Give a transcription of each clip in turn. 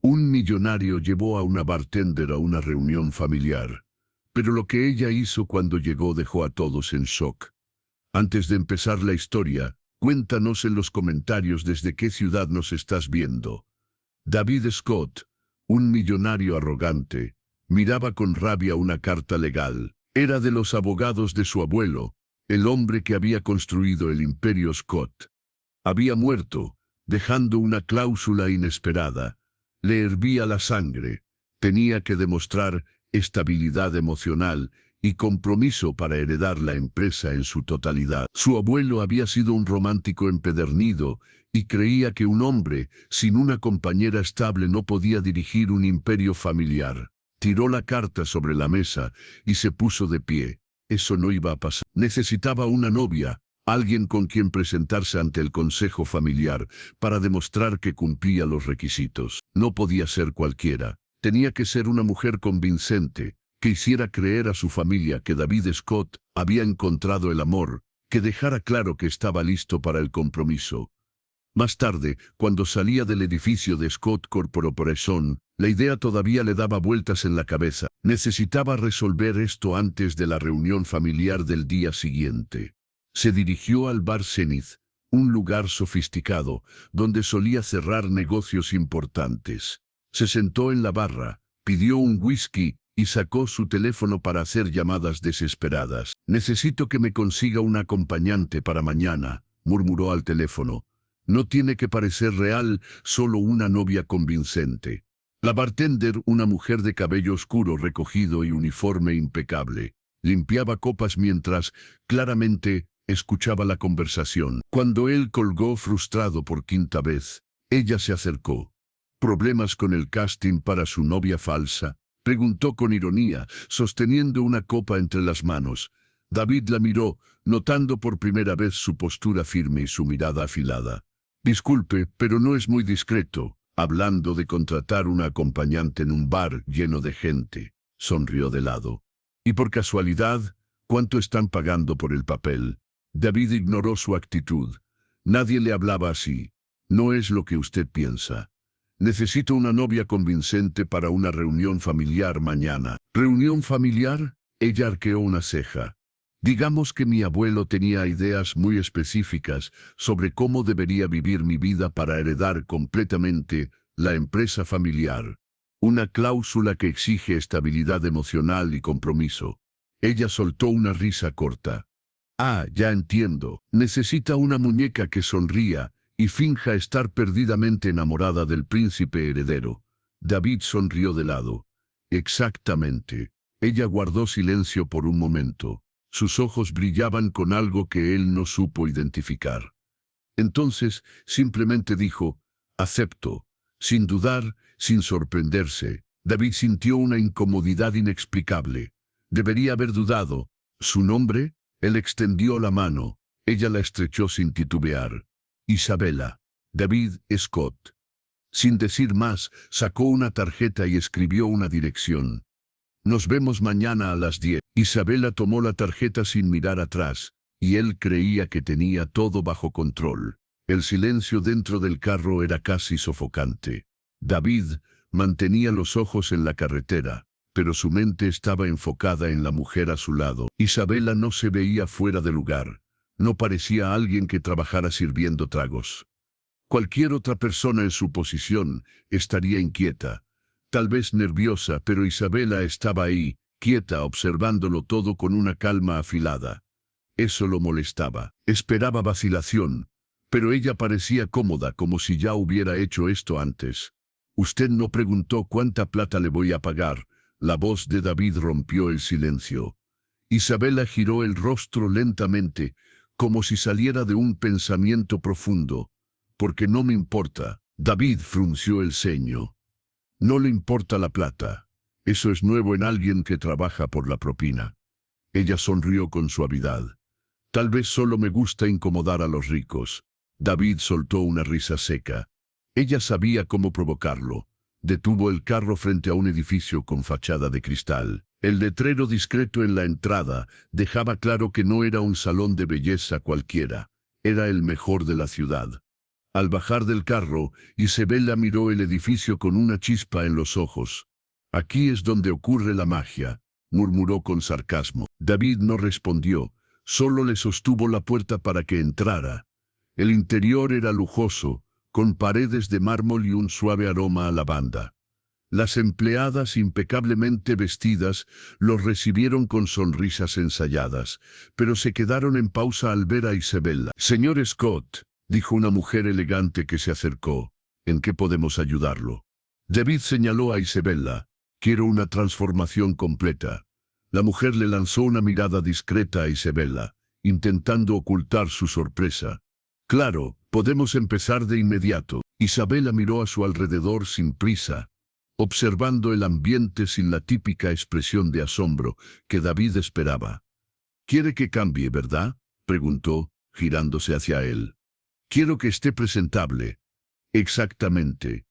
Un millonario llevó a una bartender a una reunión familiar, pero lo que ella hizo cuando llegó dejó a todos en shock. Antes de empezar la historia, cuéntanos en los comentarios desde qué ciudad nos estás viendo. David Scott, un millonario arrogante, miraba con rabia una carta legal. Era de los abogados de su abuelo, el hombre que había construido el imperio Scott. Había muerto, dejando una cláusula inesperada. Le hervía la sangre. Tenía que demostrar estabilidad emocional y compromiso para heredar la empresa en su totalidad. Su abuelo había sido un romántico empedernido y creía que un hombre sin una compañera estable no podía dirigir un imperio familiar. Tiró la carta sobre la mesa y se puso de pie. Eso no iba a pasar. Necesitaba una novia, alguien con quien presentarse ante el consejo familiar para demostrar que cumplía los requisitos. No podía ser cualquiera. Tenía que ser una mujer convincente, que hiciera creer a su familia que David Scott había encontrado el amor, que dejara claro que estaba listo para el compromiso. Más tarde, cuando salía del edificio de Scott Corporation, la idea todavía le daba vueltas en la cabeza. Necesitaba resolver esto antes de la reunión familiar del día siguiente. Se dirigió al bar Zenith, un lugar sofisticado, donde solía cerrar negocios importantes. Se sentó en la barra, pidió un whisky y sacó su teléfono para hacer llamadas desesperadas. «Necesito que me consiga un acompañante para mañana», murmuró al teléfono. «No tiene que parecer real, solo una novia convincente». La bartender, una mujer de cabello oscuro recogido y uniforme impecable, limpiaba copas mientras, claramente, escuchaba la conversación. Cuando él colgó frustrado por quinta vez, ella se acercó. «¿Problemas con el casting para su novia falsa?», preguntó con ironía, sosteniendo una copa entre las manos. David la miró, notando por primera vez su postura firme y su mirada afilada. «Disculpe, pero no es muy discreto, hablando de contratar una acompañante en un bar lleno de gente», sonrió de lado. «Y por casualidad, ¿cuánto están pagando por el papel?». David ignoró su actitud. «Nadie le hablaba así. No es lo que usted piensa. Necesito una novia convincente para una reunión familiar mañana». «¿Reunión familiar?», ella arqueó una ceja. «Digamos que mi abuelo tenía ideas muy específicas sobre cómo debería vivir mi vida para heredar completamente la empresa familiar. Una cláusula que exige estabilidad emocional y compromiso». Ella soltó una risa corta. «Ah, ya entiendo. Necesita una muñeca que sonría y finja estar perdidamente enamorada del príncipe heredero». David sonrió de lado. «Exactamente». Ella guardó silencio por un momento. Sus ojos brillaban con algo que él no supo identificar. Entonces, simplemente dijo, «Acepto», sin dudar, sin sorprenderse. David sintió una incomodidad inexplicable. Debería haber dudado. ¿Su nombre? Él extendió la mano. Ella la estrechó sin titubear. «Isabella. David Scott». Sin decir más, sacó una tarjeta y escribió una dirección. «Nos vemos mañana a las 10». Isabella tomó la tarjeta sin mirar atrás, y él creía que tenía todo bajo control. El silencio dentro del carro era casi sofocante. David mantenía los ojos en la carretera, pero su mente estaba enfocada en la mujer a su lado. Isabella no se veía fuera de lugar. No parecía alguien que trabajara sirviendo tragos. Cualquier otra persona en su posición estaría inquieta, tal vez nerviosa, pero Isabella estaba ahí, quieta, observándolo todo con una calma afilada. Eso lo molestaba. Esperaba vacilación, pero ella parecía cómoda, como si ya hubiera hecho esto antes. «Usted no preguntó cuánta plata le voy a pagar». La voz de David rompió el silencio. Isabella giró el rostro lentamente, como si saliera de un pensamiento profundo. «Porque no me importa». David frunció el ceño. «No le importa la plata. Eso es nuevo en alguien que trabaja por la propina». Ella sonrió con suavidad. «Tal vez solo me gusta incomodar a los ricos». David soltó una risa seca. Ella sabía cómo provocarlo. Detuvo el carro frente a un edificio con fachada de cristal. El letrero discreto en la entrada dejaba claro que no era un salón de belleza cualquiera. Era el mejor de la ciudad. Al bajar del carro, Isabella miró el edificio con una chispa en los ojos. «Aquí es donde ocurre la magia», murmuró con sarcasmo. David no respondió, solo le sostuvo la puerta para que entrara. El interior era lujoso, con paredes de mármol y un suave aroma a lavanda. Las empleadas, impecablemente vestidas, los recibieron con sonrisas ensayadas, pero se quedaron en pausa al ver a Isabella. «Señor Scott», dijo una mujer elegante que se acercó, «¿en qué podemos ayudarlo?» David señaló a Isabella. «Quiero una transformación completa». La mujer le lanzó una mirada discreta a Isabella, intentando ocultar su sorpresa. «Claro, podemos empezar de inmediato». Isabella miró a su alrededor sin prisa, observando el ambiente sin la típica expresión de asombro que David esperaba. «¿Quiere que cambie, verdad?», preguntó, girándose hacia él. «Quiero que esté presentable». «Exactamente».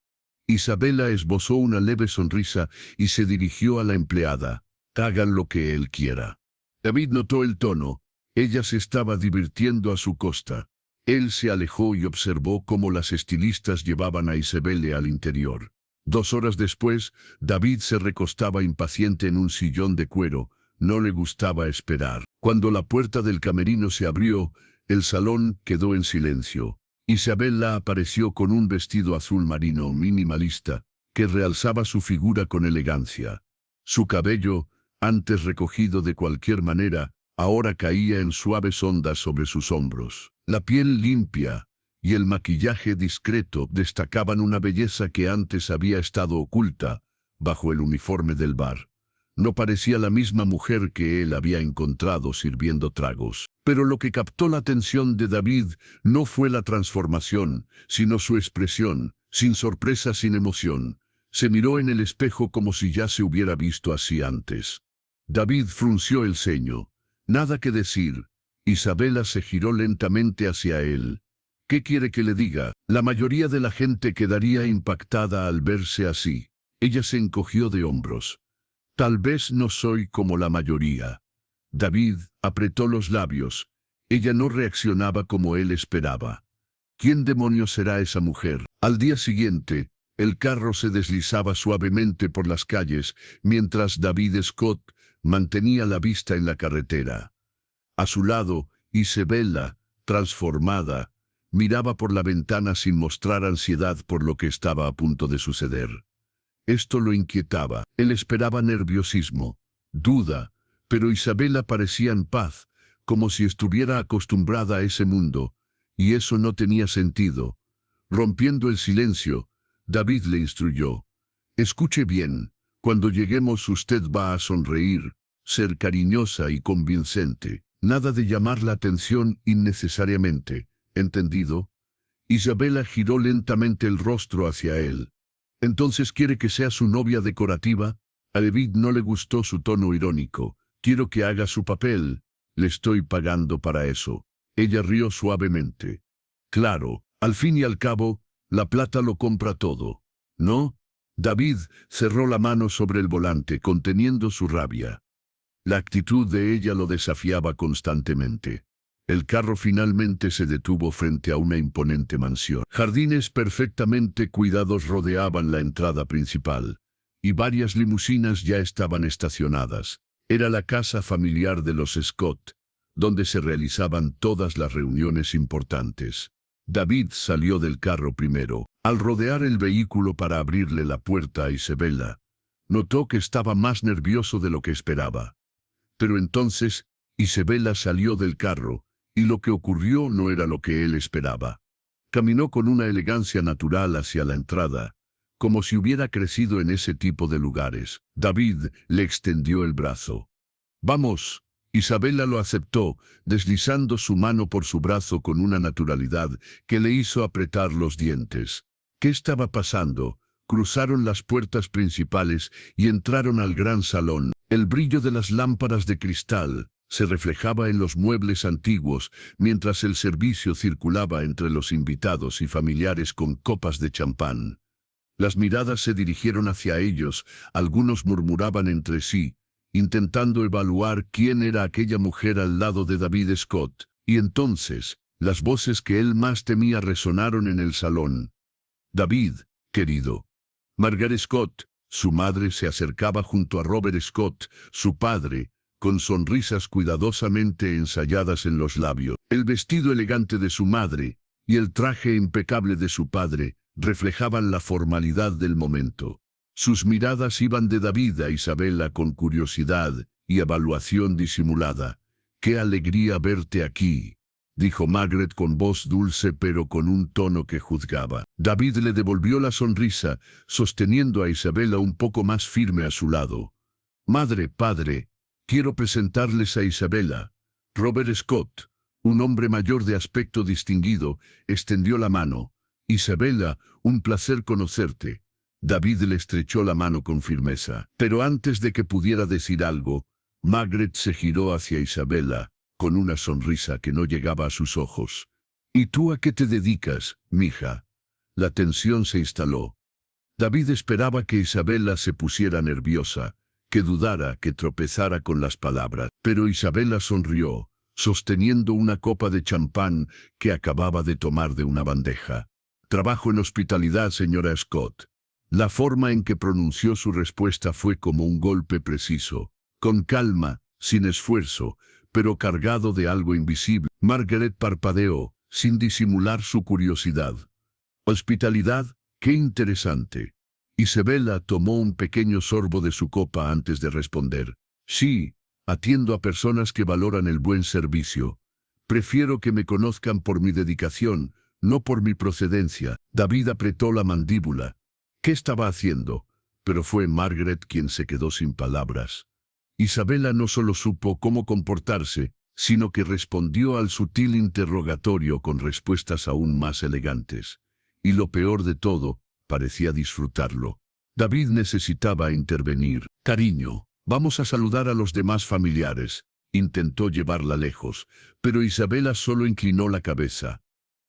Isabella esbozó una leve sonrisa y se dirigió a la empleada. «Hagan lo que él quiera». David notó el tono. Ella se estaba divirtiendo a su costa. Él se alejó y observó cómo las estilistas llevaban a Isabella al interior. 2 horas después, David se recostaba impaciente en un sillón de cuero. No le gustaba esperar. Cuando la puerta del camerino se abrió, el salón quedó en silencio. Isabella apareció con un vestido azul marino minimalista, que realzaba su figura con elegancia. Su cabello, antes recogido de cualquier manera, ahora caía en suaves ondas sobre sus hombros. La piel limpia y el maquillaje discreto destacaban una belleza que antes había estado oculta bajo el uniforme del bar. No parecía la misma mujer que él había encontrado sirviendo tragos. Pero lo que captó la atención de David no fue la transformación, sino su expresión, sin sorpresa, sin emoción. Se miró en el espejo como si ya se hubiera visto así antes. David frunció el ceño. Nada que decir. Isabella se giró lentamente hacia él. «¿Qué quiere que le diga?». La mayoría de la gente quedaría impactada al verse así. Ella se encogió de hombros. «Tal vez no soy como la mayoría». David apretó los labios. Ella no reaccionaba como él esperaba. ¿Quién demonios será esa mujer? Al día siguiente, el carro se deslizaba suavemente por las calles, mientras David Scott mantenía la vista en la carretera. A su lado, Isabella, transformada, miraba por la ventana sin mostrar ansiedad por lo que estaba a punto de suceder. Esto lo inquietaba. Él esperaba nerviosismo, duda, pero Isabella parecía en paz, como si estuviera acostumbrada a ese mundo, y eso no tenía sentido. Rompiendo el silencio, David le instruyó. «Escuche bien, cuando lleguemos usted va a sonreír, ser cariñosa y convincente. Nada de llamar la atención innecesariamente, ¿entendido?». Isabella giró lentamente el rostro hacia él. «¿Entonces quiere que sea su novia decorativa?». A David no le gustó su tono irónico. «Quiero que haga su papel. Le estoy pagando para eso». Ella rió suavemente. «Claro, al fin y al cabo, la plata lo compra todo, ¿no?». David cerró la mano sobre el volante, conteniendo su rabia. La actitud de ella lo desafiaba constantemente. El carro finalmente se detuvo frente a una imponente mansión. Jardines perfectamente cuidados rodeaban la entrada principal, y varias limusinas ya estaban estacionadas. Era la casa familiar de los Scott, donde se realizaban todas las reuniones importantes. David salió del carro primero. Al rodear el vehículo para abrirle la puerta a Isabella, notó que estaba más nervioso de lo que esperaba. Pero entonces, Isabella salió del carro, y lo que ocurrió no era lo que él esperaba. Caminó con una elegancia natural hacia la entrada, como si hubiera crecido en ese tipo de lugares. David le extendió el brazo. «Vamos». Isabella lo aceptó, deslizando su mano por su brazo con una naturalidad que le hizo apretar los dientes. ¿Qué estaba pasando? Cruzaron las puertas principales y entraron al gran salón. El brillo de las lámparas de cristal se reflejaba en los muebles antiguos, mientras el servicio circulaba entre los invitados y familiares con copas de champán. Las miradas se dirigieron hacia ellos, algunos murmuraban entre sí, intentando evaluar quién era aquella mujer al lado de David Scott, y entonces Las voces que él más temía resonaron en el salón. David, querido. Margaret Scott, su madre, se acercaba junto a Robert Scott, su padre, con sonrisas cuidadosamente ensayadas en los labios. El vestido elegante de su madre y el traje impecable de su padre reflejaban la formalidad del momento. Sus miradas iban de David a Isabella con curiosidad y evaluación disimulada. «¡Qué alegría verte aquí!», dijo Margaret con voz dulce pero con un tono que juzgaba. David le devolvió la sonrisa, sosteniendo a Isabella un poco más firme a su lado. «Madre, padre, quiero presentarles a Isabella». Robert Scott, un hombre mayor de aspecto distinguido, extendió la mano. «Isabella, un placer conocerte». David le estrechó la mano con firmeza. Pero antes de que pudiera decir algo, Margaret se giró hacia Isabella, con una sonrisa que no llegaba a sus ojos. «¿Y tú a qué te dedicas, mija?». La tensión se instaló. David esperaba que Isabella se pusiera nerviosa, que dudara, que tropezara con las palabras. Pero Isabella sonrió, sosteniendo una copa de champán que acababa de tomar de una bandeja. «Trabajo en hospitalidad, señora Scott». La forma en que pronunció su respuesta fue como un golpe preciso, con calma, sin esfuerzo, pero cargado de algo invisible. Margaret parpadeó, sin disimular su curiosidad. «¿Hospitalidad? ¡Qué interesante!». Isabella tomó un pequeño sorbo de su copa antes de responder. «Sí, atiendo a personas que valoran el buen servicio. Prefiero que me conozcan por mi dedicación, no por mi procedencia». David apretó la mandíbula. ¿Qué estaba haciendo? Pero fue Margaret quien se quedó sin palabras. Isabella no solo supo cómo comportarse, sino que respondió al sutil interrogatorio con respuestas aún más elegantes. Y lo peor de todo, parecía disfrutarlo. David necesitaba intervenir. «Cariño, vamos a saludar a los demás familiares». Intentó llevarla lejos, pero Isabella solo inclinó la cabeza.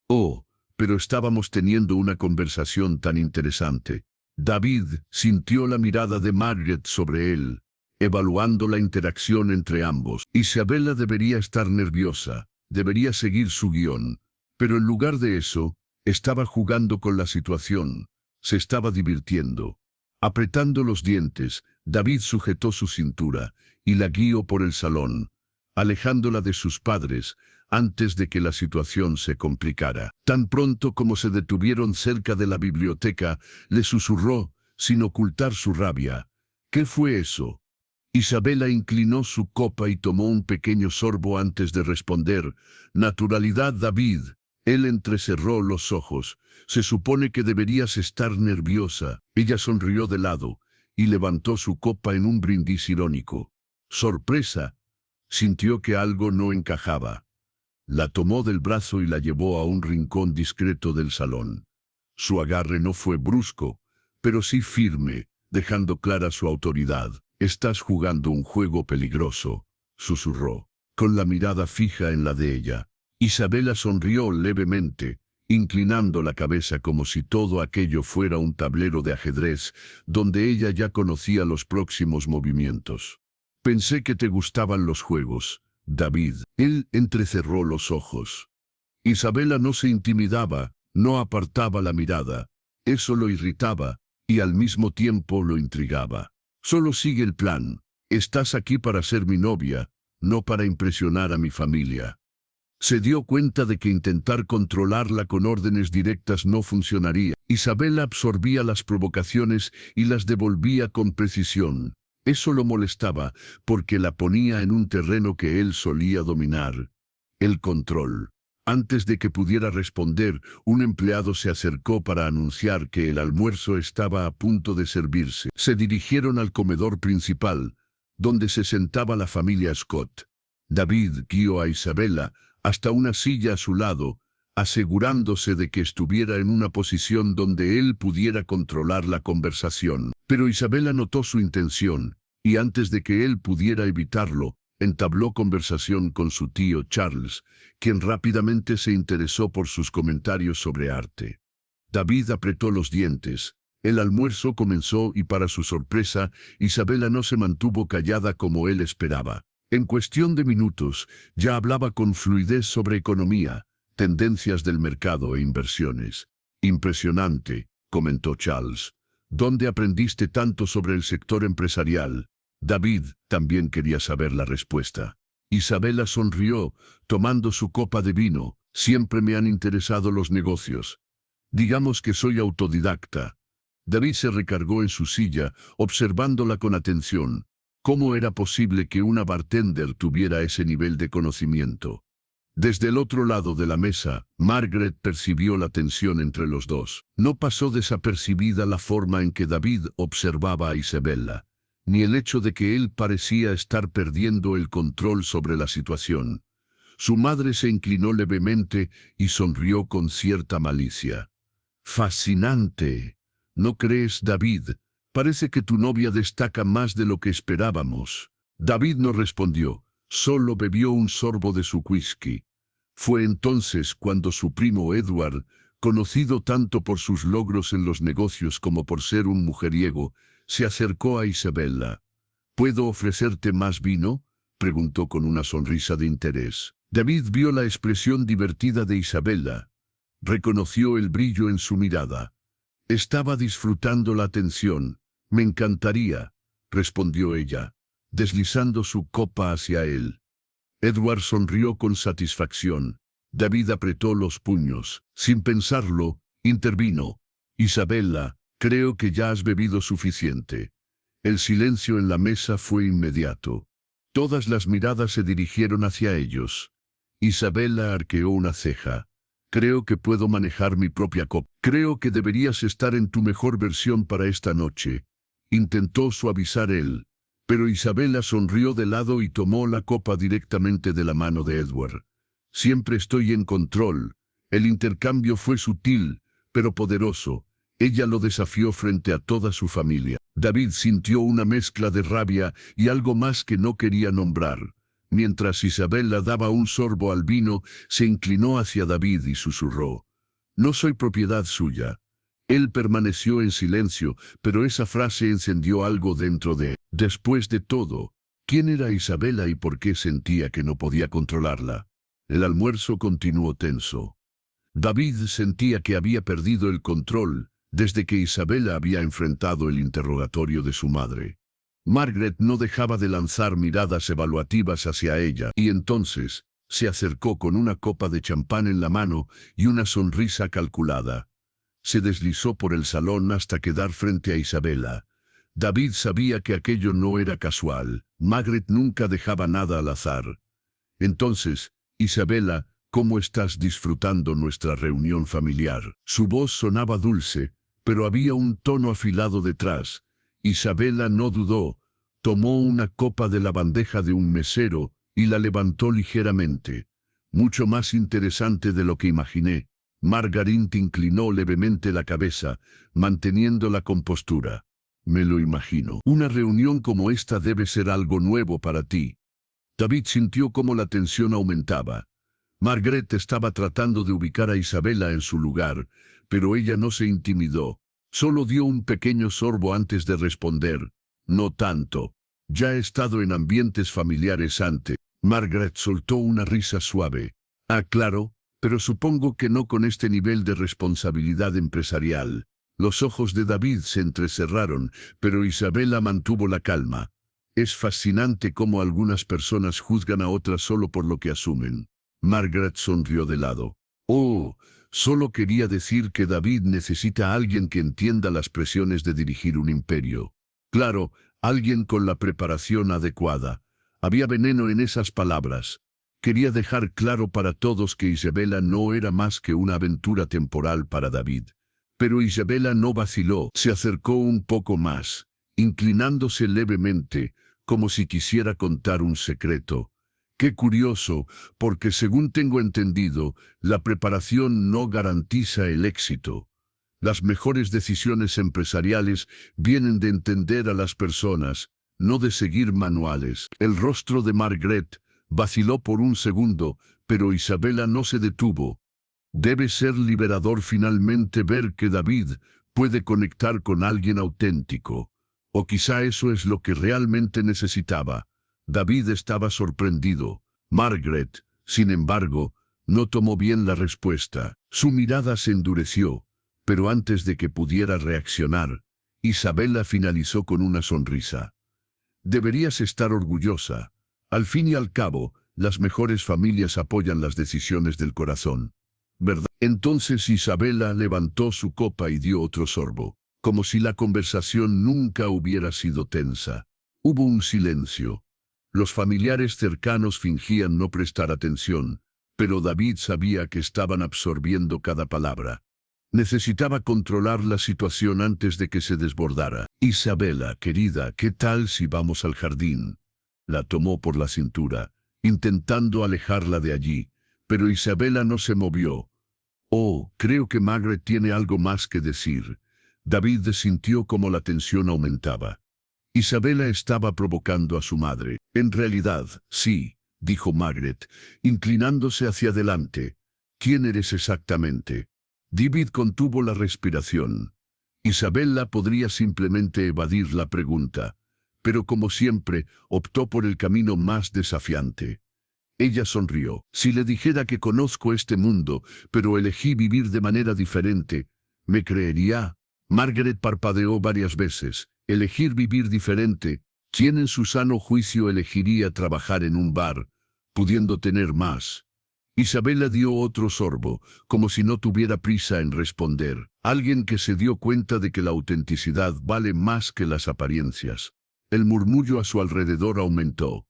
«Oh, pero estábamos teniendo una conversación tan interesante». David sintió la mirada de Margaret sobre él, evaluando la interacción entre ambos. Isabella debería estar nerviosa, debería seguir su guión, pero en lugar de eso, estaba jugando con la situación, se estaba divirtiendo. Apretando los dientes, David sujetó su cintura y la guió por el salón, alejándola de sus padres antes de que la situación se complicara. Tan pronto como se detuvieron cerca de la biblioteca, le susurró, sin ocultar su rabia: «¿Qué fue eso?». Isabella inclinó su copa y tomó un pequeño sorbo antes de responder: «Naturalidad, David». Él entrecerró los ojos. «Se supone que deberías estar nerviosa». Ella sonrió de lado y levantó su copa en un brindis irónico. «Sorpresa». Sintió que algo no encajaba. La tomó del brazo y la llevó a un rincón discreto del salón. Su agarre no fue brusco, pero sí firme, dejando clara su autoridad. «Estás jugando un juego peligroso», susurró, con la mirada fija en la de ella. Isabella sonrió levemente, inclinando la cabeza como si todo aquello fuera un tablero de ajedrez, donde ella ya conocía los próximos movimientos. «Pensé que te gustaban los juegos, David». Él entrecerró los ojos. Isabella no se intimidaba, no apartaba la mirada. Eso lo irritaba y al mismo tiempo lo intrigaba. «Solo sigue el plan. Estás aquí para ser mi novia, no para impresionar a mi familia». Se dio cuenta de que intentar controlarla con órdenes directas no funcionaría. Isabella absorbía las provocaciones y las devolvía con precisión. Eso lo molestaba porque la ponía en un terreno que él solía dominar: el control. Antes de que pudiera responder, un empleado se acercó para anunciar que el almuerzo estaba a punto de servirse. Se dirigieron al comedor principal, donde se sentaba la familia Scott. David guió a Isabella hasta una silla a su lado, asegurándose de que estuviera en una posición donde él pudiera controlar la conversación. Pero Isabella notó su intención, y antes de que él pudiera evitarlo, entabló conversación con su tío Charles, quien rápidamente se interesó por sus comentarios sobre arte. David apretó los dientes. El almuerzo comenzó y, para su sorpresa, Isabella no se mantuvo callada como él esperaba. En cuestión de minutos, ya hablaba con fluidez sobre economía, tendencias del mercado e inversiones. Impresionante, comentó Charles. ¿Dónde aprendiste tanto sobre el sector empresarial? David también quería saber la respuesta. Isabela sonrió, tomando su copa de vino. Siempre me han interesado los negocios. Digamos que soy autodidacta. David se recargó en su silla, observándola con atención. ¿Cómo era posible que una bartender tuviera ese nivel de conocimiento? Desde el otro lado de la mesa, Margaret percibió la tensión entre los dos. No pasó desapercibida la forma en que David observaba a Isabella, ni el hecho de que él parecía estar perdiendo el control sobre la situación. Su madre se inclinó levemente y sonrió con cierta malicia. «Fascinante. ¿No crees, David? Parece que tu novia destaca más de lo que esperábamos». David no respondió, solo bebió un sorbo de su whisky. Fue entonces cuando su primo Edward, conocido tanto por sus logros en los negocios como por ser un mujeriego, se acercó a Isabella. «¿Puedo ofrecerte más vino?», preguntó con una sonrisa de interés. David vio la expresión divertida de Isabella. Reconoció el brillo en su mirada. Estaba disfrutando la atención. «Me encantaría», respondió ella, deslizando su copa hacia él. Edward sonrió con satisfacción. David apretó los puños. Sin pensarlo, intervino. «Isabella, creo que ya has bebido suficiente». El silencio en la mesa fue inmediato. Todas las miradas se dirigieron hacia ellos. Isabella arqueó una ceja. «Creo que puedo manejar mi propia copa. Creo que deberías estar en tu mejor versión para esta noche», intentó suavizar él. Pero Isabella sonrió de lado y tomó la copa directamente de la mano de Edward. «Siempre estoy en control». El intercambio fue sutil, pero poderoso. Ella lo desafió frente a toda su familia. David sintió una mezcla de rabia y algo más que no quería nombrar. Mientras Isabella daba un sorbo al vino, se inclinó hacia David y susurró: «No soy propiedad suya». Él permaneció en silencio, pero esa frase encendió algo dentro de él. Después de todo, ¿quién era Isabella y por qué sentía que no podía controlarla? El almuerzo continuó tenso. David sentía que había perdido el control desde que Isabella había enfrentado el interrogatorio de su madre. Margaret no dejaba de lanzar miradas evaluativas hacia ella, y entonces se acercó con una copa de champán en la mano y una sonrisa calculada. Se deslizó por el salón hasta quedar frente a Isabella. David sabía que aquello no era casual. Margaret nunca dejaba nada al azar. «Entonces, Isabella, ¿cómo estás disfrutando nuestra reunión familiar?». Su voz sonaba dulce, pero había un tono afilado detrás. Isabella no dudó. Tomó una copa de la bandeja de un mesero y la levantó ligeramente. «Mucho más interesante de lo que imaginé». Margaret inclinó levemente la cabeza, manteniendo la compostura. «Me lo imagino. Una reunión como esta debe ser algo nuevo para ti». David sintió cómo la tensión aumentaba. Margaret estaba tratando de ubicar a Isabella en su lugar, pero ella no se intimidó. Solo dio un pequeño sorbo antes de responder: «No tanto. Ya he estado en ambientes familiares antes». Margaret soltó una risa suave. «Ah, claro, pero supongo que no con este nivel de responsabilidad empresarial». Los ojos de David se entrecerraron, pero Isabella mantuvo la calma. «Es fascinante cómo algunas personas juzgan a otras solo por lo que asumen». Margaret sonrió de lado. «Oh, solo quería decir que David necesita a alguien que entienda las presiones de dirigir un imperio. Claro, alguien con la preparación adecuada». Había veneno en esas palabras. Quería dejar claro para todos que Isabella no era más que una aventura temporal para David. Pero Isabella no vaciló, se acercó un poco más, inclinándose levemente, como si quisiera contar un secreto. «Qué curioso, porque según tengo entendido, la preparación no garantiza el éxito. Las mejores decisiones empresariales vienen de entender a las personas, no de seguir manuales». El rostro de Margaret vaciló por un segundo, pero Isabella no se detuvo. «Debe ser liberador finalmente ver que David puede conectar con alguien auténtico. O quizá eso es lo que realmente necesitaba». David estaba sorprendido. Margaret, sin embargo, No tomó bien la respuesta. Su mirada se endureció, pero antes de que pudiera reaccionar, Isabela finalizó con una sonrisa. Deberías estar orgullosa. Al fin y al cabo, las mejores familias apoyan las decisiones del corazón, ¿verdad? Entonces Isabela levantó su copa y dio otro sorbo, como si la conversación nunca hubiera sido tensa. Hubo un silencio. Los familiares cercanos fingían no prestar atención, pero David sabía que estaban absorbiendo cada palabra. Necesitaba controlar la situación antes de que se desbordara. Isabela, querida, ¿qué tal si vamos al jardín? La tomó por la cintura, intentando alejarla de allí, pero Isabela no se movió. Oh, creo que Margaret tiene algo más que decir. David sintió como la tensión aumentaba. Isabela estaba provocando a su madre. En realidad, sí, dijo Margaret, inclinándose hacia adelante. ¿Quién eres exactamente? David contuvo la respiración. Isabela podría simplemente evadir la pregunta, pero como siempre, optó por el camino más desafiante. Ella sonrió. Si le dijera que conozco este mundo, pero elegí vivir de manera diferente, ¿me creería? Margaret parpadeó varias veces. Elegir vivir diferente. ¿Quién en su sano juicio elegiría trabajar en un bar, pudiendo tener más? Isabela dio otro sorbo, como si no tuviera prisa en responder. Alguien que se dio cuenta de que la autenticidad vale más que las apariencias. El murmullo a su alrededor aumentó.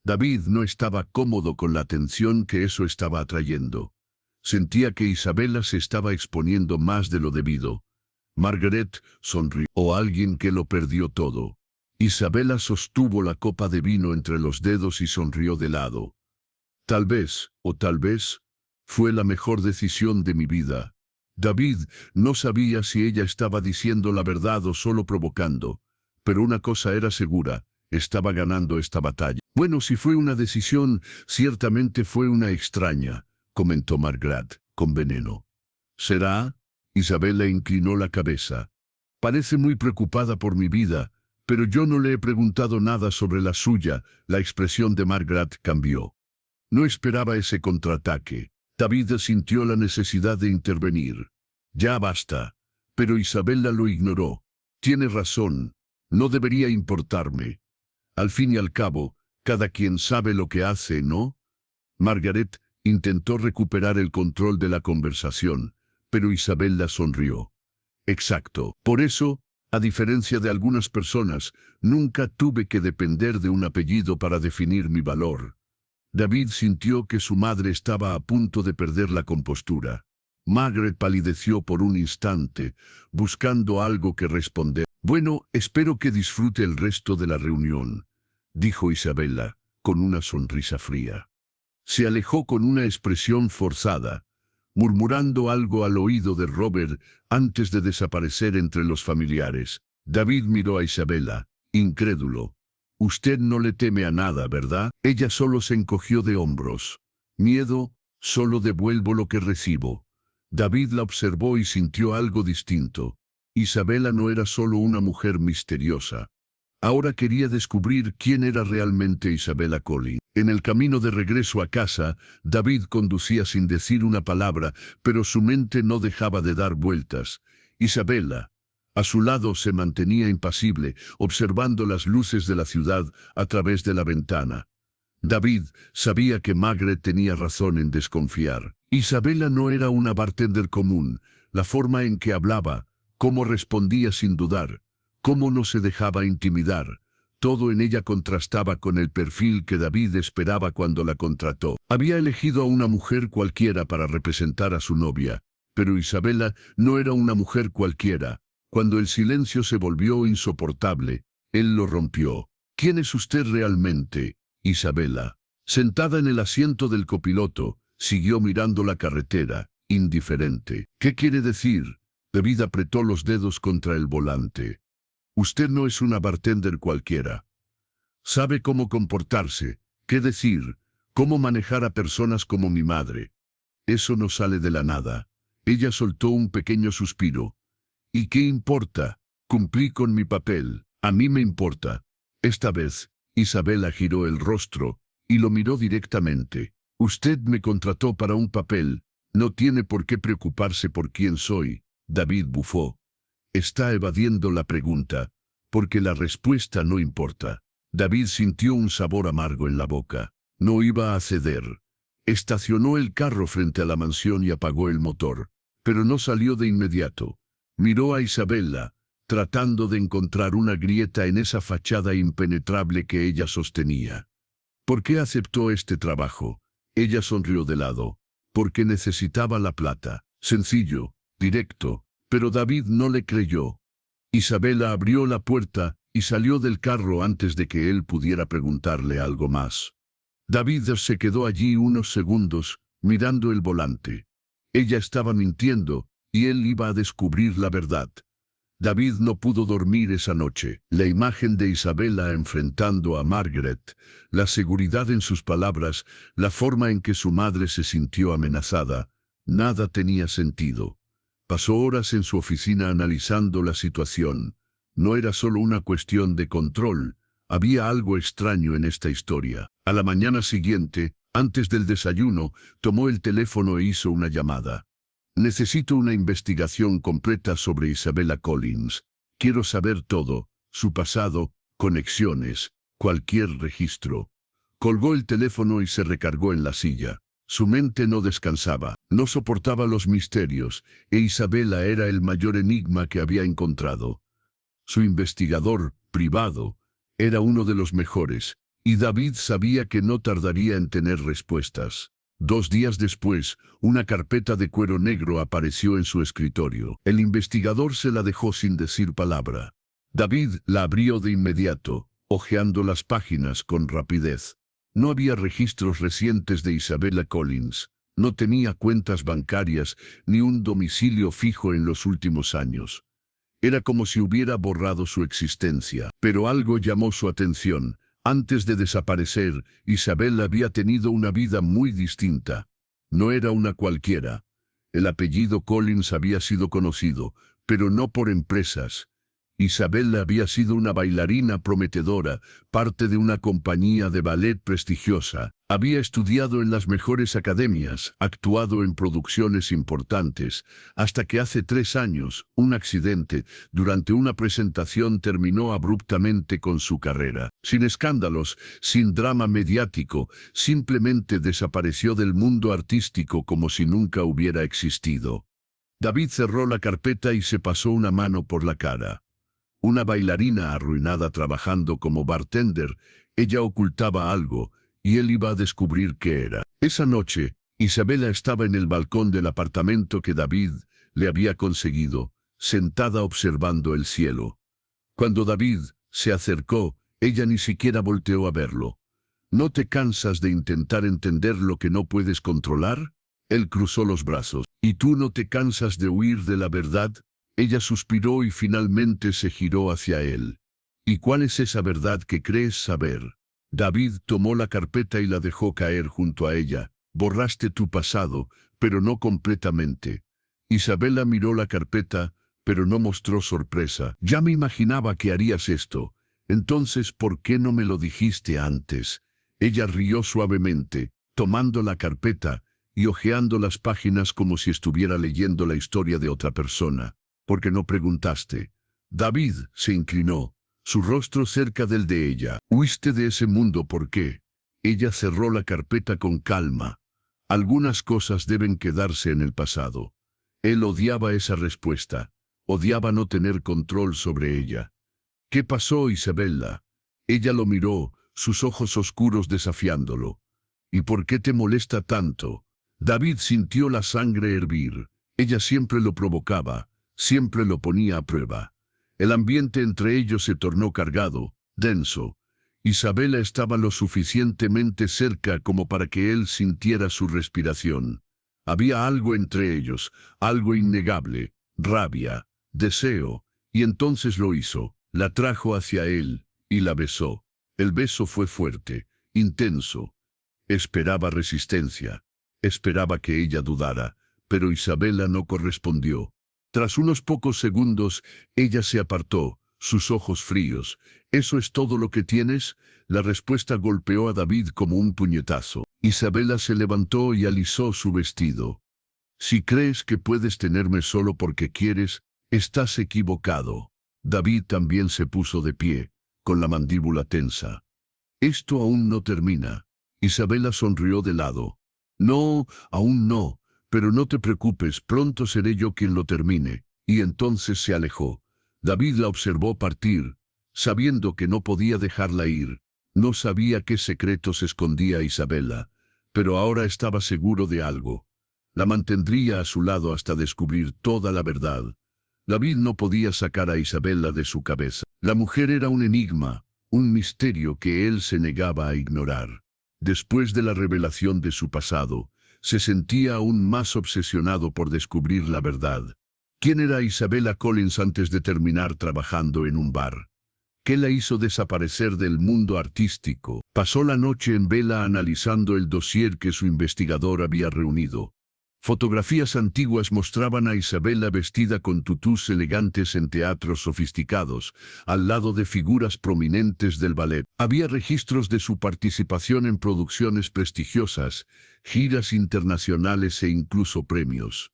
David no estaba cómodo con la atención que eso estaba atrayendo. Sentía que Isabela se estaba exponiendo más de lo debido. Margaret sonrió. O alguien que lo perdió todo. Isabela sostuvo la copa de vino entre los dedos y sonrió de lado. Tal vez, fue la mejor decisión de mi vida. David no sabía si ella estaba diciendo la verdad o solo provocando, pero una cosa era segura, estaba ganando esta batalla. Bueno, si fue una decisión, ciertamente fue una extraña, comentó Margaret, con veneno. ¿Será? Isabela inclinó la cabeza. Parece muy preocupada por mi vida, pero yo no le he preguntado nada sobre la suya. La expresión de Margaret cambió. No esperaba ese contraataque. David sintió la necesidad de intervenir. Ya basta. Pero Isabela lo ignoró. Tiene razón. No debería importarme. Al fin y al cabo, cada quien sabe lo que hace, ¿no? Margaret intentó recuperar el control de la conversación, pero Isabela sonrió. Exacto. Por eso, a diferencia de algunas personas, nunca tuve que depender de un apellido para definir mi valor. David sintió que su madre estaba a punto de perder la compostura. Margaret palideció por un instante, buscando algo que responder. Bueno, espero que disfrute el resto de la reunión, dijo Isabela, con una sonrisa fría. Se alejó con una expresión forzada, murmurando algo al oído de Robert antes de desaparecer entre los familiares. David miró a Isabela, incrédulo. Usted no le teme a nada, ¿verdad? Ella solo se encogió de hombros. Miedo, solo devuelvo lo que recibo. David la observó y sintió algo distinto. Isabela no era solo una mujer misteriosa. Ahora quería descubrir quién era realmente Isabela Collins. En el camino de regreso a casa, David conducía sin decir una palabra, pero su mente no dejaba de dar vueltas. Isabela, a su lado, se mantenía impasible, observando las luces de la ciudad a través de la ventana. David sabía que Margaret tenía razón en desconfiar. Isabela no era una bartender común. La forma en que hablaba, cómo respondía sin dudar, cómo no se dejaba intimidar, todo en ella contrastaba con el perfil que David esperaba cuando la contrató. Había elegido a una mujer cualquiera para representar a su novia, pero Isabela no era una mujer cualquiera. Cuando el silencio se volvió insoportable, él lo rompió. ¿Quién es usted realmente, Isabela? Sentada en el asiento del copiloto, siguió mirando la carretera, indiferente. ¿Qué quiere decir? David apretó los dedos contra el volante. Usted no es una bartender cualquiera. Sabe cómo comportarse, qué decir, cómo manejar a personas como mi madre. Eso no sale de la nada. Ella soltó un pequeño suspiro. ¿Y qué importa? Cumplí con mi papel. A mí me importa. Esta vez, Isabela giró el rostro y lo miró directamente. Usted me contrató para un papel. No tiene por qué preocuparse por quién soy. David bufó. Está evadiendo la pregunta, porque la respuesta no importa. David sintió un sabor amargo en la boca. No iba a ceder. Estacionó el carro frente a la mansión y apagó el motor, pero no salió de inmediato. Miró a Isabella, tratando de encontrar una grieta en esa fachada impenetrable que ella sostenía. ¿Por qué aceptó este trabajo? Ella sonrió de lado. Porque necesitaba la plata. Sencillo, directo, pero David no le creyó. Isabella abrió la puerta y salió del carro antes de que él pudiera preguntarle algo más. David se quedó allí unos segundos, mirando el volante. Ella estaba mintiendo, y él iba a descubrir la verdad. David no pudo dormir esa noche. La imagen de Isabella enfrentando a Margaret, la seguridad en sus palabras, la forma en que su madre se sintió amenazada, nada tenía sentido. Pasó horas en su oficina analizando la situación. No era solo una cuestión de control, había algo extraño en esta historia. A la mañana siguiente, antes del desayuno, tomó el teléfono e hizo una llamada. Necesito una investigación completa sobre Isabella Collins. Quiero saber todo, su pasado, conexiones, cualquier registro. Colgó el teléfono y se recargó en la silla. Su mente no descansaba, no soportaba los misterios, e Isabella era el mayor enigma que había encontrado. Su investigador, privado, era uno de los mejores, y David sabía que no tardaría en tener respuestas. 2 días después, una carpeta de cuero negro apareció en su escritorio. El investigador se la dejó sin decir palabra. David la abrió de inmediato, hojeando las páginas con rapidez. No había registros recientes de Isabella Collins. No tenía cuentas bancarias ni un domicilio fijo en los últimos años. Era como si hubiera borrado su existencia. Pero algo llamó su atención. Antes de desaparecer, Isabella había tenido una vida muy distinta. No era una cualquiera. El apellido Collins había sido conocido, pero no por empresas. Isabella había sido una bailarina prometedora, parte de una compañía de ballet prestigiosa. Había estudiado en las mejores academias, actuado en producciones importantes, hasta que hace 3 años, un accidente, durante una presentación terminó abruptamente con su carrera. Sin escándalos, sin drama mediático, simplemente desapareció del mundo artístico como si nunca hubiera existido. David cerró la carpeta y se pasó una mano por la cara. Una bailarina arruinada trabajando como bartender, ella ocultaba algo, y él iba a descubrir qué era. Esa noche, Isabella estaba en el balcón del apartamento que David le había conseguido, sentada observando el cielo. Cuando David se acercó, ella ni siquiera volteó a verlo. ¿No te cansas de intentar entender lo que no puedes controlar? Él cruzó los brazos. ¿Y tú no te cansas de huir de la verdad? Ella suspiró y finalmente se giró hacia él. ¿Y cuál es esa verdad que crees saber? David tomó la carpeta y la dejó caer junto a ella. Borraste tu pasado, pero no completamente. Isabella miró la carpeta, pero no mostró sorpresa. Ya me imaginaba que harías esto. Entonces, ¿por qué no me lo dijiste antes? Ella rió suavemente, tomando la carpeta y hojeando las páginas como si estuviera leyendo la historia de otra persona. ¿Por qué no preguntaste? David se inclinó, su rostro cerca del de ella. Huiste de ese mundo, ¿por qué? Ella cerró la carpeta con calma. Algunas cosas deben quedarse en el pasado. Él odiaba esa respuesta. Odiaba no tener control sobre ella. ¿Qué pasó, Isabella? Ella lo miró, sus ojos oscuros desafiándolo. ¿Y por qué te molesta tanto? David sintió la sangre hervir. Ella siempre lo provocaba. Siempre lo ponía a prueba. El ambiente entre ellos se tornó cargado, denso. Isabella estaba lo suficientemente cerca como para que él sintiera su respiración. Había algo entre ellos, algo innegable, rabia, deseo, y entonces lo hizo. La trajo hacia él, y la besó. El beso fue fuerte, intenso. Esperaba resistencia. Esperaba que ella dudara, pero Isabella no correspondió. Tras unos pocos segundos, ella se apartó, sus ojos fríos. ¿Eso es todo lo que tienes? La respuesta golpeó a David como un puñetazo. Isabela se levantó y alisó su vestido. Si crees que puedes tenerme solo porque quieres, estás equivocado. David también se puso de pie, con la mandíbula tensa. Esto aún no termina. Isabela sonrió de lado. No, aún no, pero no te preocupes, pronto seré yo quien lo termine. Y entonces se alejó. David la observó partir, sabiendo que no podía dejarla ir. No sabía qué secretos escondía Isabela, pero ahora estaba seguro de algo. La mantendría a su lado hasta descubrir toda la verdad. David no podía sacar a Isabela de su cabeza. La mujer era un enigma, un misterio que él se negaba a ignorar. Después de la revelación de su pasado, se sentía aún más obsesionado por descubrir la verdad. ¿Quién era Isabela Collins antes de terminar trabajando en un bar? ¿Qué la hizo desaparecer del mundo artístico? Pasó la noche en vela analizando el dossier que su investigador había reunido. Fotografías antiguas mostraban a Isabela vestida con tutús elegantes en teatros sofisticados, al lado de figuras prominentes del ballet. Había registros de su participación en producciones prestigiosas, giras internacionales e incluso premios.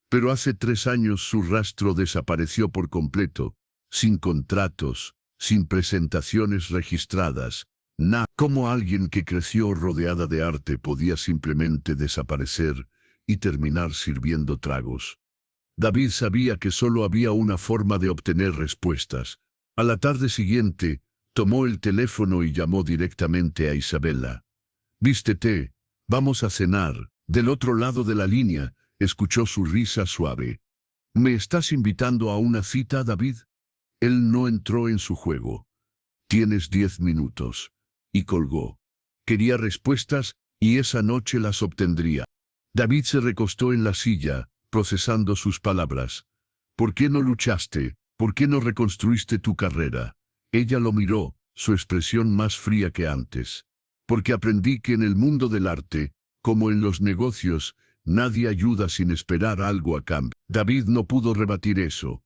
Pero hace 3 años su rastro desapareció por completo, sin contratos, sin presentaciones registradas. Como alguien que creció rodeada de arte podía simplemente desaparecer y terminar sirviendo tragos. David sabía que solo había una forma de obtener respuestas. A la tarde siguiente, tomó el teléfono y llamó directamente a Isabela. «Vístete, vamos a cenar». Del otro lado de la línea, escuchó su risa suave. «¿Me estás invitando a una cita, David?» Él no entró en su juego. «Tienes 10 minutos». Y colgó. Quería respuestas, y esa noche las obtendría. David se recostó en la silla, procesando sus palabras. «¿Por qué no luchaste? ¿Por qué no reconstruiste tu carrera?» Ella lo miró, su expresión más fría que antes. «Porque aprendí que en el mundo del arte, como en los negocios, nadie ayuda sin esperar algo a cambio». David no pudo rebatir eso.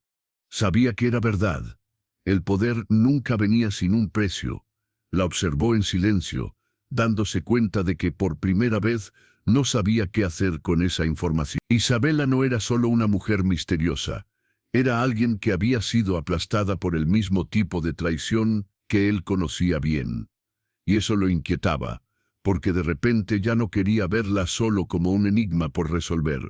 Sabía que era verdad. El poder nunca venía sin un precio. La observó en silencio, dándose cuenta de que por primera vez no sabía qué hacer con esa información. Isabela no era solo una mujer misteriosa. Era alguien que había sido aplastada por el mismo tipo de traición que él conocía bien. Y eso lo inquietaba, porque de repente ya no quería verla solo como un enigma por resolver.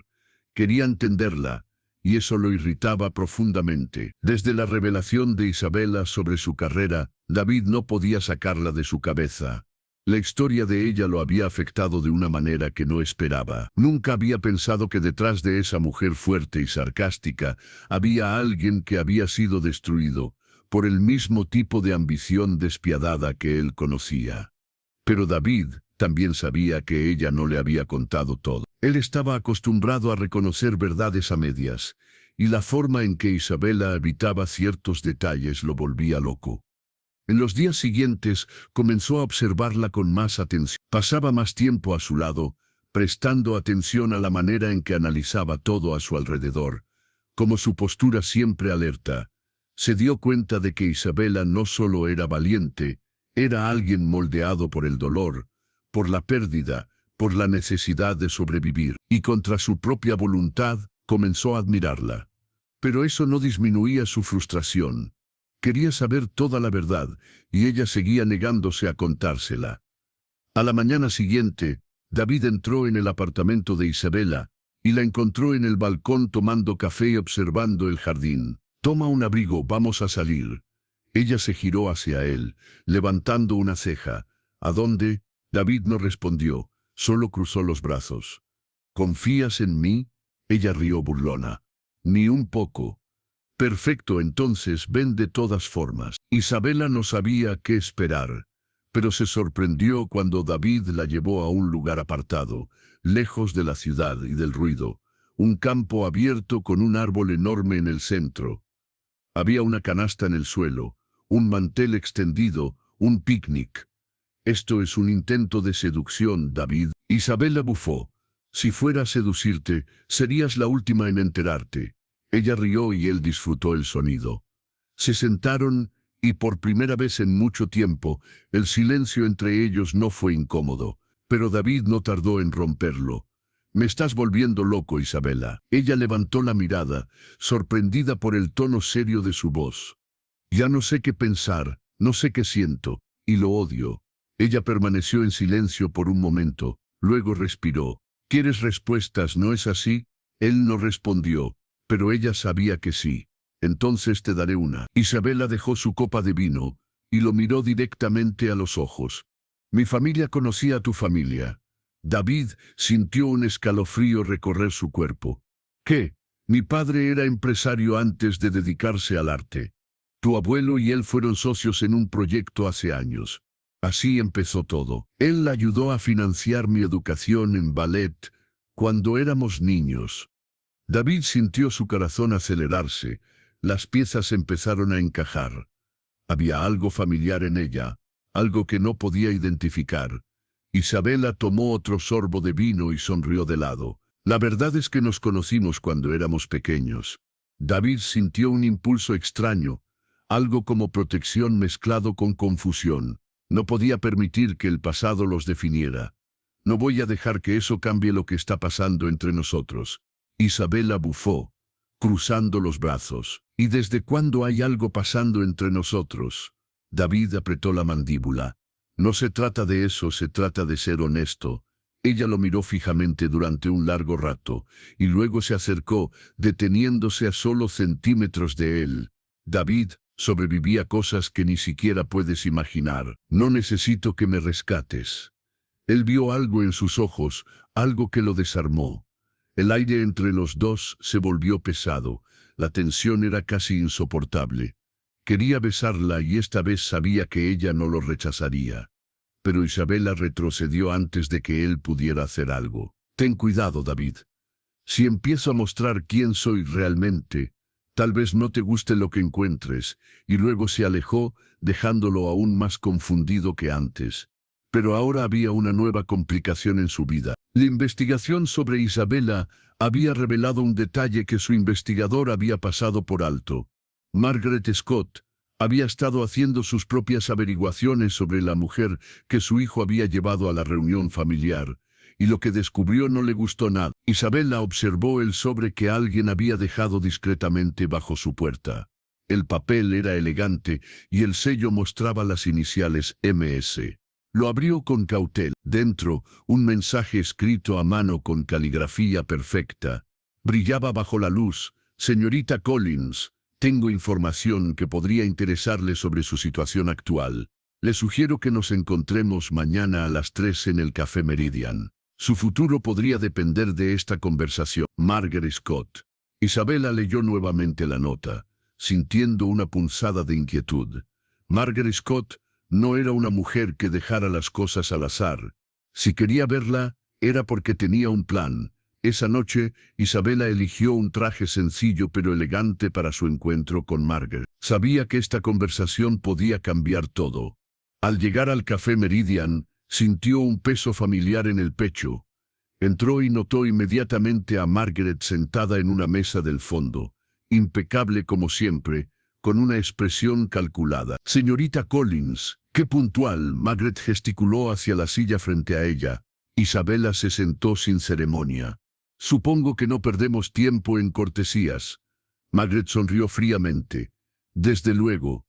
Quería entenderla, y eso lo irritaba profundamente. Desde la revelación de Isabela sobre su carrera, David no podía sacarla de su cabeza. La historia de ella lo había afectado de una manera que no esperaba. Nunca había pensado que detrás de esa mujer fuerte y sarcástica había alguien que había sido destruido por el mismo tipo de ambición despiadada que él conocía. Pero David también sabía que ella no le había contado todo. Él estaba acostumbrado a reconocer verdades a medias, y la forma en que Isabela evitaba ciertos detalles lo volvía loco. En los días siguientes comenzó a observarla con más atención. Pasaba más tiempo a su lado, prestando atención a la manera en que analizaba todo a su alrededor, como su postura siempre alerta. Se dio cuenta de que Isabela no solo era valiente, era alguien moldeado por el dolor, por la pérdida, por la necesidad de sobrevivir, y contra su propia voluntad comenzó a admirarla. Pero eso no disminuía su frustración. Quería saber toda la verdad, y ella seguía negándose a contársela. A la mañana siguiente, David entró en el apartamento de Isabela, y la encontró en el balcón tomando café y observando el jardín. «Toma un abrigo, vamos a salir». Ella se giró hacia él, levantando una ceja. «¿A dónde?» David no respondió, solo cruzó los brazos. «¿Confías en mí?» Ella rió burlona. «Ni un poco». «Perfecto, entonces ven de todas formas». Isabela no sabía qué esperar, pero se sorprendió cuando David la llevó a un lugar apartado, lejos de la ciudad y del ruido, un campo abierto con un árbol enorme en el centro. Había una canasta en el suelo, un mantel extendido, un picnic. «Esto es un intento de seducción, David». Isabela bufó. «Si fuera a seducirte, serías la última en enterarte». Ella rió y él disfrutó el sonido. Se sentaron y por primera vez en mucho tiempo, el silencio entre ellos no fue incómodo, pero David no tardó en romperlo. «Me estás volviendo loco, Isabela». Ella levantó la mirada, sorprendida por el tono serio de su voz. «Ya no sé qué pensar, no sé qué siento, y lo odio». Ella permaneció en silencio por un momento, luego respiró. «¿Quieres respuestas, no es así?» Él no respondió, pero ella sabía que sí. «Entonces te daré una». Isabela dejó su copa de vino y lo miró directamente a los ojos. «Mi familia conocía a tu familia». David sintió un escalofrío recorrer su cuerpo. «¿Qué? Mi padre era empresario antes de dedicarse al arte. Tu abuelo y él fueron socios en un proyecto hace años. Así empezó todo. Él ayudó a financiar mi educación en ballet cuando éramos niños». David sintió su corazón acelerarse. Las piezas empezaron a encajar. Había algo familiar en ella, algo que no podía identificar. Isabela tomó otro sorbo de vino y sonrió de lado. «La verdad es que nos conocimos cuando éramos pequeños». David sintió un impulso extraño, algo como protección mezclado con confusión. No podía permitir que el pasado los definiera. «No voy a dejar que eso cambie lo que está pasando entre nosotros». Isabela bufó, cruzando los brazos. «¿Y desde cuándo hay algo pasando entre nosotros?» David apretó la mandíbula. «No se trata de eso, se trata de ser honesto». Ella lo miró fijamente durante un largo rato, y luego se acercó, deteniéndose a solo centímetros de él. «David, sobreviví a cosas que ni siquiera puedes imaginar. No necesito que me rescates». Él vio algo en sus ojos, algo que lo desarmó. El aire entre los dos se volvió pesado. La tensión era casi insoportable. Quería besarla y esta vez sabía que ella no lo rechazaría. Pero Isabela retrocedió antes de que él pudiera hacer algo. «Ten cuidado, David. Si empiezo a mostrar quién soy realmente, tal vez no te guste lo que encuentres». Y luego se alejó, dejándolo aún más confundido que antes. Pero ahora había una nueva complicación en su vida. La investigación sobre Isabela había revelado un detalle que su investigador había pasado por alto. Margaret Scott había estado haciendo sus propias averiguaciones sobre la mujer que su hijo había llevado a la reunión familiar, y lo que descubrió no le gustó nada. Isabela observó el sobre que alguien había dejado discretamente bajo su puerta. El papel era elegante y el sello mostraba las iniciales MS. Lo abrió con cautela. Dentro, un mensaje escrito a mano con caligrafía perfecta. Brillaba bajo la luz. «Señorita Collins, tengo información que podría interesarle sobre su situación actual. Le sugiero que nos encontremos mañana a las 3 en el Café Meridian. Su futuro podría depender de esta conversación. Margaret Scott». Isabela leyó nuevamente la nota, sintiendo una punzada de inquietud. Margaret Scott no era una mujer que dejara las cosas al azar. Si quería verla, era porque tenía un plan. Esa noche, Isabela eligió un traje sencillo pero elegante para su encuentro con Margaret. Sabía que esta conversación podía cambiar todo. Al llegar al Café Meridian, sintió un peso familiar en el pecho. Entró y notó inmediatamente a Margaret sentada en una mesa del fondo, impecable como siempre, con una expresión calculada. «Señorita Collins, qué puntual». Margaret gesticuló hacia la silla frente a ella. Isabela se sentó sin ceremonia. «Supongo que no perdemos tiempo en cortesías». Margaret sonrió fríamente. «Desde luego.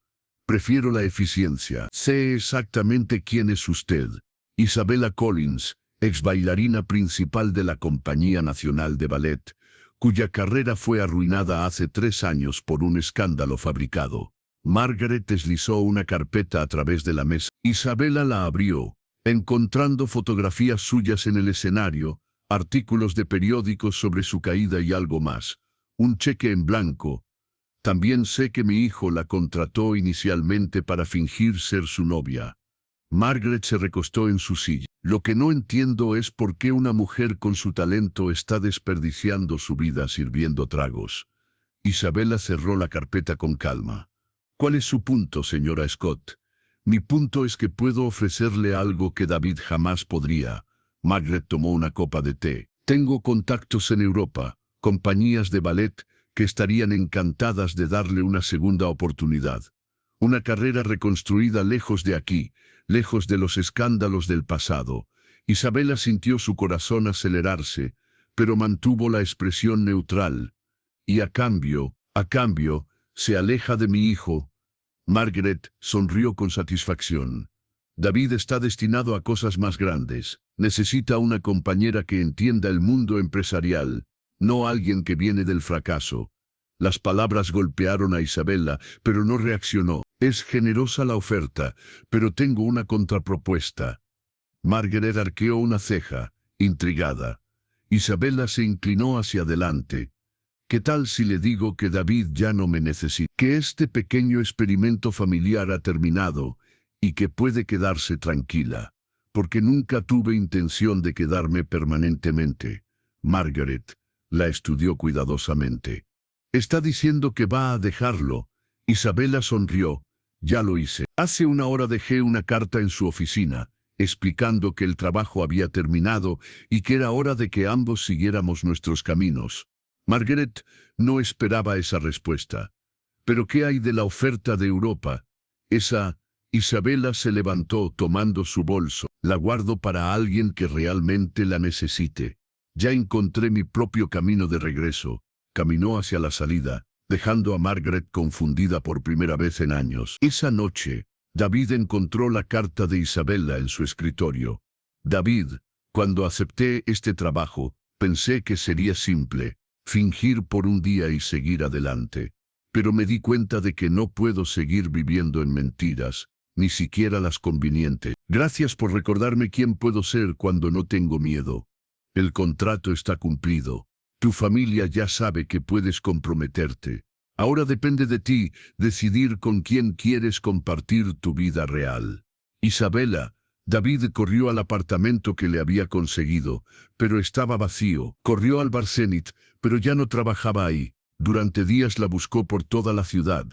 Prefiero la eficiencia. Sé exactamente quién es usted. Isabela Collins, ex bailarina principal de la Compañía Nacional de Ballet, cuya carrera fue arruinada hace 3 años por un escándalo fabricado». Margaret deslizó una carpeta a través de la mesa. Isabela la abrió, encontrando fotografías suyas en el escenario, artículos de periódicos sobre su caída y algo más. Un cheque en blanco. «También sé que mi hijo la contrató inicialmente para fingir ser su novia». Margaret se recostó en su silla. «Lo que no entiendo es por qué una mujer con su talento está desperdiciando su vida sirviendo tragos». Isabela cerró la carpeta con calma. «¿Cuál es su punto, señora Scott?» «Mi punto es que puedo ofrecerle algo que David jamás podría». Margaret tomó una copa de té. «Tengo contactos en Europa, compañías de ballet que estarían encantadas de darle una segunda oportunidad. Una carrera reconstruida lejos de aquí, lejos de los escándalos del pasado. Isabela sintió su corazón acelerarse, pero mantuvo la expresión neutral. Y a cambio, se aleja de mi hijo. Margaret sonrió con satisfacción. David está destinado a cosas más grandes. Necesita una compañera que entienda el mundo empresarial, no alguien que viene del fracaso. Las palabras golpearon a Isabela, pero no reaccionó. Es generosa la oferta, pero tengo una contrapropuesta. Margaret arqueó una ceja, intrigada. Isabela se inclinó hacia adelante. ¿Qué tal si le digo que David ya no me necesita? Que este pequeño experimento familiar ha terminado y que puede quedarse tranquila, porque nunca tuve intención de quedarme permanentemente. Margaret la estudió cuidadosamente. Está diciendo que va a dejarlo. Isabela sonrió. Ya lo hice. Hace una hora dejé una carta en su oficina, explicando que el trabajo había terminado y que era hora de que ambos siguiéramos nuestros caminos. Margaret no esperaba esa respuesta. ¿Pero qué hay de la oferta de Europa? Isabela se levantó tomando su bolso. La guardo para alguien que realmente la necesite. Ya encontré mi propio camino de regreso. Caminó hacia la salida, dejando a Margaret confundida por primera vez en años. Esa noche, David encontró la carta de Isabela en su escritorio. David, cuando acepté este trabajo, pensé que sería simple, fingir por un día y seguir adelante. Pero me di cuenta de que no puedo seguir viviendo en mentiras, ni siquiera las convenientes. Gracias por recordarme quién puedo ser cuando no tengo miedo. El contrato está cumplido. Tu familia ya sabe que puedes comprometerte. Ahora depende de ti decidir con quién quieres compartir tu vida real. Isabela, David corrió al apartamento que le había conseguido, pero estaba vacío. Corrió al Bar Zenith, pero ya no trabajaba ahí. Durante días la buscó por toda la ciudad,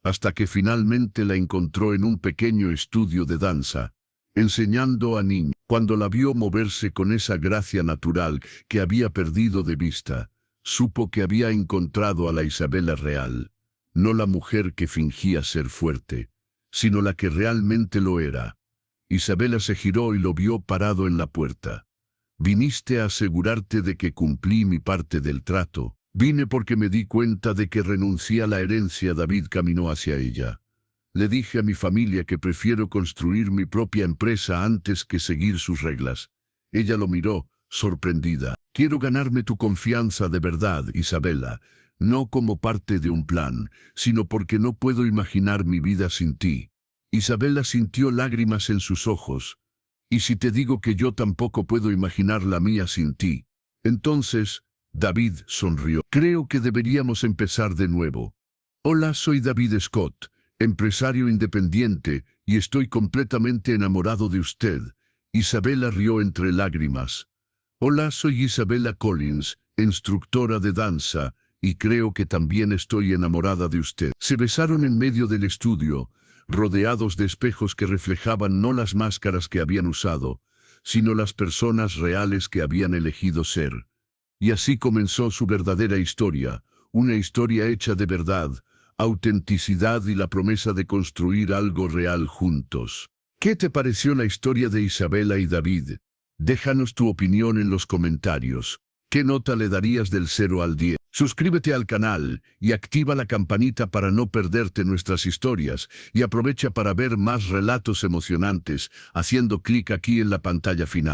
hasta que finalmente la encontró en un pequeño estudio de danza, enseñando a niños. Cuando la vio moverse con esa gracia natural que había perdido de vista, supo que había encontrado a la Isabela real, no la mujer que fingía ser fuerte, sino la que realmente lo era. Isabela se giró y lo vio parado en la puerta. «¿Viniste a asegurarte de que cumplí mi parte del trato?» «Vine porque me di cuenta de que renuncié a la herencia». David caminó hacia ella. «Le dije a mi familia que prefiero construir mi propia empresa antes que seguir sus reglas». Ella lo miró, sorprendida. «Quiero ganarme tu confianza de verdad, Isabela, no como parte de un plan, sino porque no puedo imaginar mi vida sin ti». Isabela sintió lágrimas en sus ojos. «¿Y si te digo que yo tampoco puedo imaginar la mía sin ti?» Entonces, David sonrió. «Creo que deberíamos empezar de nuevo. Hola, soy David Scott, empresario independiente, y estoy completamente enamorado de usted». Isabela rió entre lágrimas. «Hola, soy Isabella Collins, instructora de danza, y creo que también estoy enamorada de usted». Se besaron en medio del estudio, rodeados de espejos que reflejaban no las máscaras que habían usado, sino las personas reales que habían elegido ser. Y así comenzó su verdadera historia, una historia hecha de verdad, autenticidad y la promesa de construir algo real juntos. ¿Qué te pareció la historia de Isabela y David? Déjanos tu opinión en los comentarios. ¿Qué nota le darías del 0 al 10? Suscríbete al canal y activa la campanita para no perderte nuestras historias, y aprovecha para ver más relatos emocionantes haciendo clic aquí en la pantalla final.